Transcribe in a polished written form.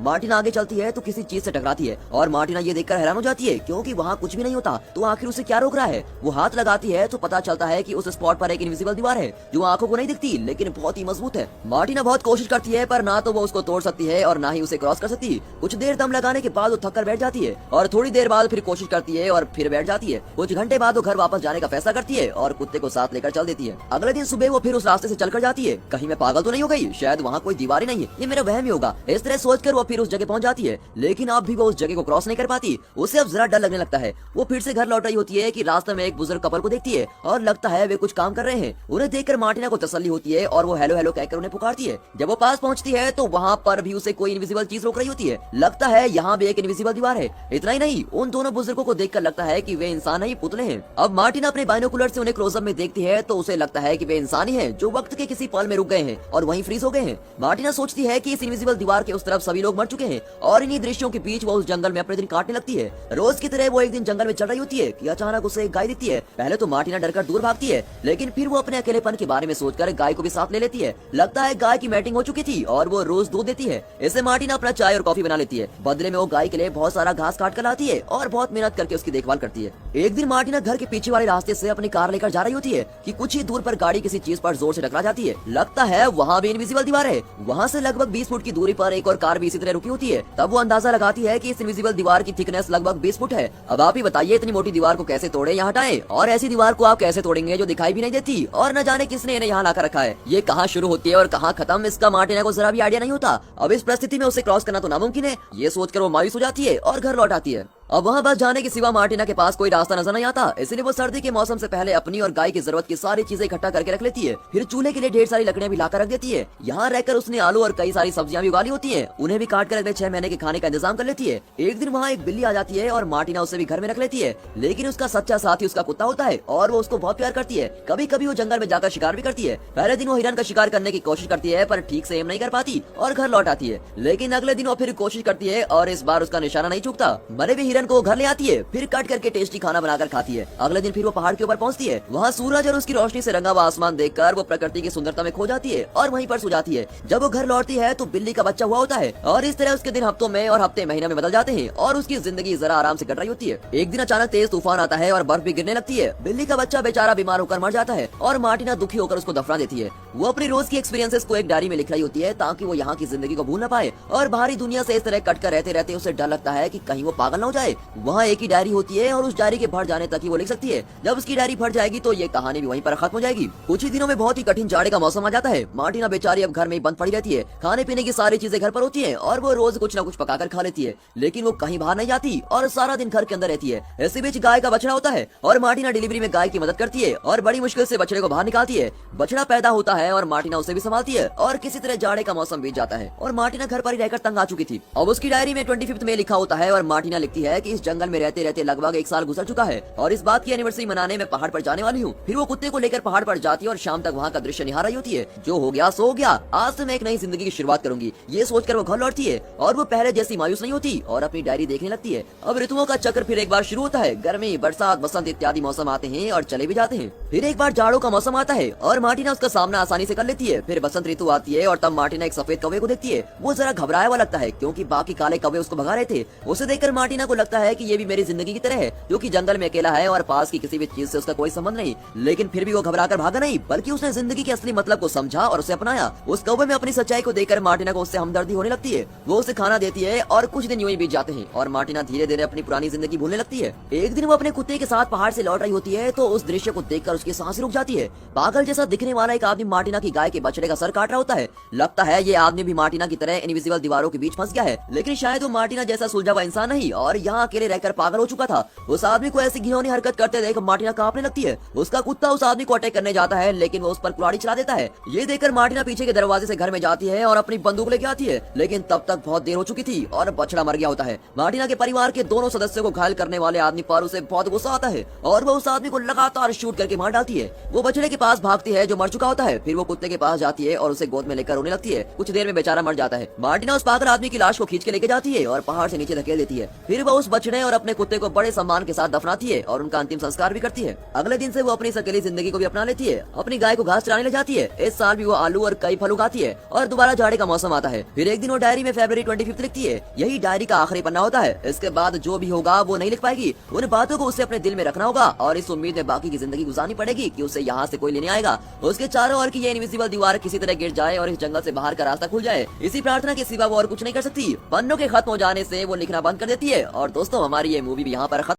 Martina आगे चलती है तो किसी चीज से टकराती है और मार्टिना ये देखकर हैरान हो जाती है क्योंकि वहाँ कुछ भी नहीं होता। तो आखिर उसे क्या रोक रहा है? वो हाथ लगाती है तो पता चलता है कि उस स्पॉट पर एक इनविजिबल दीवार है जो आंखों को नहीं दिखती लेकिन बहुत ही मजबूत है। मार्टिना बहुत कोशिश करती है पर ना तो वो उसको तोड़ सकती है और ना ही उसे क्रॉस कर सकती। कुछ देर दम लगाने के बाद वो थक कर बैठ जाती है और थोड़ी देर बाद फिर कोशिश करती है और फिर बैठ जाती है। कुछ घंटे बाद वो घर वापस जाने का फैसला करती है और कुत्ते को साथ लेकर चल देती है। अगले दिन सुबह वो फिर उस रास्ते से चलकर जाती है। कहीं मैं पागल तो नहीं हो गई? शायद वहाँ कोई दीवार ही नहीं है, ये मेरा वहम ही होगा। इस तरह सोचकर वो फिर उस जगह पहुंच जाती है लेकिन अब भी वो उस जगह को क्रॉस नहीं कर पाती। उसे अब जरा डर लगने लगता है। वो फिर से घर लौट रही होती है कि रास्ते में एक बुजुर्ग कपल को देखती है और लगता है वे कुछ काम कर रहे हैं। उन्हें देखकर मार्टिना को तसल्ली होती है और वो हेलो हेलो कहकर उन्हें पुकारती है। जब वो पास पहुंचती है तो वहाँ पर भी उसे कोई इनविजिबल चीज रोक रही होती है। लगता है यहाँ भी एक इनविजिबल दीवार है। इतना ही नहीं, उन दोनों बुजुर्गों को देखकर लगता है कि वे इंसान नहीं पुतले हैं। अब मार्टिना अपने बाइनोकुलर से उन्हें क्लोजअप में देखती है तो उसे लगता है कि वे इंसान ही हैं जो वक्त के किसी पल में रुक गए हैं और वहीं फ्रीज हो गए हैं। मार्टिना सोचती है कि इस इनविजिबल दीवार के उस तरफ सभी लोग मर चुके हैं और इन्हीं दृश्यों के बीच वो उस जंगल में अपने दिन काटने लगती है। रोज की तरह वो एक दिन जंगल में चल रही होती है कि अचानक उसे एक गाय दिखती है। पहले तो मार्टिना डरकर दूर भागती है लेकिन फिर वो अपने अकेलेपन के बारे में सोचकर गाय को भी साथ ले लेती है। लगता है गाय की मैटिंग हो चुकी थी और वो रोज दूध देती है। इससे मार्टिना अपना चाय और कॉफी बना लेती है। बदले में वो गाय के लिए बहुत सारा घास काट कर लाती है और बहुत मेहनत करके उसकी देखभाल करती है। एक दिन मार्टिना घर के पीछे वाले रास्ते से अपनी कार लेकर जा रही होती है कि कुछ ही दूर पर गाड़ी किसी चीज पर जोर से टकरा जाती है। लगता है वहाँ भी इनविजिबल दीवार है। वहाँ से लगभग 20 फुट की दूरी पर एक और कार भी इसी तरह रुकी होती है। तब वो अंदाजा लगाती है कि इस इनविजिबल दीवार की थिकनेस लगभग 20 फुट है। अब आप ही बताइए इतनी मोटी दीवार को कैसे तोड़े या हटाएं? और ऐसी दीवार को आप कैसे तोड़ेंगे जो दिखाई भी नहीं देती और न जाने किसने इन्हें यहाँ लाकर रखा है? ये कहाँ शुरू होती है और कहाँ खत्म, इसका मार्टिना को जरा भी आइडिया नहीं होता। अब इस परिस्थिति में उसे क्रॉस करना तो नामुमकिन है। ये सोचकर वो मायूस हो जाती है और घर लौट आती है। अब वहाँ बस जाने के सिवा मार्टिना के पास कोई रास्ता नजर नहीं आता, इसलिए वो सर्दी के मौसम से पहले अपनी और गाय की जरूरत की सारी चीजें इकट्ठा करके रख लेती है। फिर चूल्हे के लिए ढेर सारी लकड़ियां भी लाकर रख देती है। यहाँ रहकर उसने आलू और कई सारी सब्जियां भी उगा ली होती हैं। उन्हें भी काट कर अगले 6 महीने के खाने का इंतजाम कर लेती है। एक दिन वहाँ एक बिल्ली आ जाती है और मार्टिना उसे भी घर में रख लेती है लेकिन उसका सच्चा साथी उसका कुत्ता होता है और वो उसको बहुत प्यार करती है। कभी कभी वो जंगल में जाकर शिकार भी करती है। पहले दिन वो हिरन का शिकार करने की कोशिश करती है पर ठीक से एम नहीं कर पाती और घर लौट आती है। लेकिन अगले दिन वो फिर कोशिश करती है और इस बार उसका निशाना नहीं चूकता। मरे हुए हिरन को घर ले आती है, फिर काट करके टेस्टी खाना बनाकर खाती है। अगले दिन फिर वो पहाड़ के ऊपर पहुंचती है। वहाँ सूरज और उसकी रोशनी से रंगा हुआ आसमान देखकर वो प्रकृति की सुंदरता में खो जाती है और वहीं पर सो जाती है। जब वो घर लौटती है तो बिल्ली का बच्चा हुआ होता है और इस तरह उसके दिन हफ्तों में और हफ्ते महीनों में बदल जाते हैं और उसकी जिंदगी जरा आराम से कट रही होती है। एक दिन अचानक तेज तूफान आता है और बर्फ भी गिरने लगती है। बिल्ली का बच्चा बेचारा बीमार होकर मर जाता है और मार्टिना दुखी होकर उसको दफना देती है। वो अपनी रोज की एक्सपीरियंसेस को एक डायरी में लिख रही होती है ताकि वो यहाँ की जिंदगी को भूल न पाए और बाहरी दुनिया से इस तरह कट कर रहते रहते उसे डर लगता है कि कहीं वो पागल न हो जाए। वहाँ एक ही डायरी होती है और उस डायरी के फट जाने तक ही वो लिख सकती है। जब उसकी डायरी फट जाएगी तो ये कहानी भी वहीं पर खत्म हो जाएगी। कुछ ही दिनों में बहुत ही कठिन जाड़े का मौसम आ जाता है। मार्टिना बेचारी अब घर में ही बंद पड़ी रहती है। खाने पीने की सारी चीजें घर पर होती है और वो रोज कुछ न कुछ पकाकर खा लेती है लेकिन वो कहीं बाहर नहीं जाती और सारा दिन घर के अंदर रहती है। इसी बीच गाय का बछड़ा होता है और मार्टिना डिलीवरी में गाय की मदद करती है और बड़ी मुश्किल से बछड़े को बाहर निकालती है। बछड़ा पैदा होता है और मार्टिना उसे भी संभालती है और किसी तरह जाड़े का मौसम बीत जाता है और मार्टिना घर पर ही रहकर तंग आ चुकी थी। अब उसकी डायरी में 25 में लिखा होता है और मार्टिना लिखती है कि इस जंगल में रहते रहते लगभग 1 साल गुजर चुका है और इस बात की एनिवर्सरी मनाने में पहाड़ पर जाने वाली हूँ। फिर वो कुत्ते को लेकर पहाड़ पर जाती है और शाम तक वहाँ का दृश्य निहार रही होती है। जो हो गया सो हो गया, आज से मैं एक नई जिंदगी की शुरुआत करूंगी, ये सोचकर वो घर लौटती है और वो पहले जैसी मायूस नहीं होती और अपनी डायरी देखने लगती है। अब ऋतुओं का चक्र फिर एक बार शुरू होता है। गर्मी, बरसात, बसंत इत्यादि मौसम आते हैं और चले भी जाते हैं। फिर एक बार जाड़ों का मौसम आता है और मार्टिना उसका सामना आसानी से कर लेती है। फिर बसंत ऋतु आती है और तब मार्टिना एक सफेद कौवे को देखती है। वो जरा घबराया हुआ लगता है क्योंकि बाकी काले कौवे उसको भगा रहे थे। उसे देखकर मार्टिना को लगता है कि ये भी मेरी जिंदगी की तरह है, जो कि जंगल में अकेला है और पास की किसी भी चीज से उसका कोई संबंध नहीं। लेकिन फिर भी वो घबराकर भागा नहीं, बल्कि उसने जिंदगी के असली मतलब को समझा और उसे अपनाया। उस कौवे में अपनी सच्चाई को देखकर मार्टिना को उससे हमदर्दी होने लगती है। वो उसे खाना देती है और कुछ दिन यूं ही बीत जाते हैं और मार्टिना धीरे धीरे अपनी पुरानी जिंदगी भूलने लगती है। एक दिन वो अपने कुत्ते के साथ पहाड़ से लौट रही होती है तो उस दृश्य को देखकर उसकी सांस रुक जाती है। पागल जैसा दिखने वाला एक आदमी मार्टिना की गाय के बछड़े का सर काट रहा होता है। लगता है ये आदमी भी मार्टिना की तरह इनविजिबल दीवारों के बीच फंस गया है, लेकिन शायद वो मार्टिना जैसा सुलझा हुआ इंसान नहीं और यहाँ अकेले रहकर पागल हो चुका था। उस आदमी को ऐसी घिनौनी हरकत करते देख मार्टिना कांपने लगती है। उसका कुत्ता उस आदमी को अटैक करने जाता है लेकिन वो उस पर कुल्हाड़ी चला देता है। ये देखकर मार्टिना पीछे के दरवाजे से घर में जाती है और अपनी बंदूक लेके आती है, लेकिन तब तक बहुत देर हो चुकी थी और बछड़ा मर गया होता है। मार्टिना के परिवार के दोनों सदस्यों को घायल करने वाले आदमी पर उसे बहुत गुस्सा आता है और वो उस आदमी को लगातार शूट करके मार डालती है। वो बछड़े के पास भागती है जो मर चुका होता है। फिर वो कुत्ते के पास जाती है और उसे गोद में लेकर रोने लगती है। कुछ देर में बेचारा मर जाता है। मार्टिना उस पागल आदमी की लाश को खींच के लेके जाती है और पहाड़ से नीचे धकेल देती है। फिर वो उस उस बछड़े और अपने कुत्ते को बड़े सम्मान के साथ दफनाती है और उनका अंतिम संस्कार भी करती है। अगले दिन से वो अपनी इस अकेली जिंदगी को भी अपना लेती है, अपनी गाय को घास चराने ले जाती है। इस साल भी वो आलू और कई फल उगाती है और दोबारा जाड़े का मौसम आता है। फिर एक दिन वो डायरी में फरवरी 25 लिखती है। यही डायरी का आखिरी पन्ना होता है। इसके बाद जो भी होगा वो नहीं लिख पाएगी। उन बातों को उसे अपने दिल में रखना होगा और इस उम्मीद में बाकी की जिंदगी गुजारनी पड़ेगी कि उसे यहाँ से कोई लेने आएगा। उसके चारों ओर की ये इनविजिबल दीवार किसी तरह गिर जाए और इस जंगल से बाहर का रास्ता खुल जाए। इसी प्रार्थना के सिवा वो और कुछ नहीं कर सकती। पन्नों के खत्म हो जाने से वो लिखना बंद कर देती है। और दोस्तों, हमारी ये मूवी भी यहाँ पर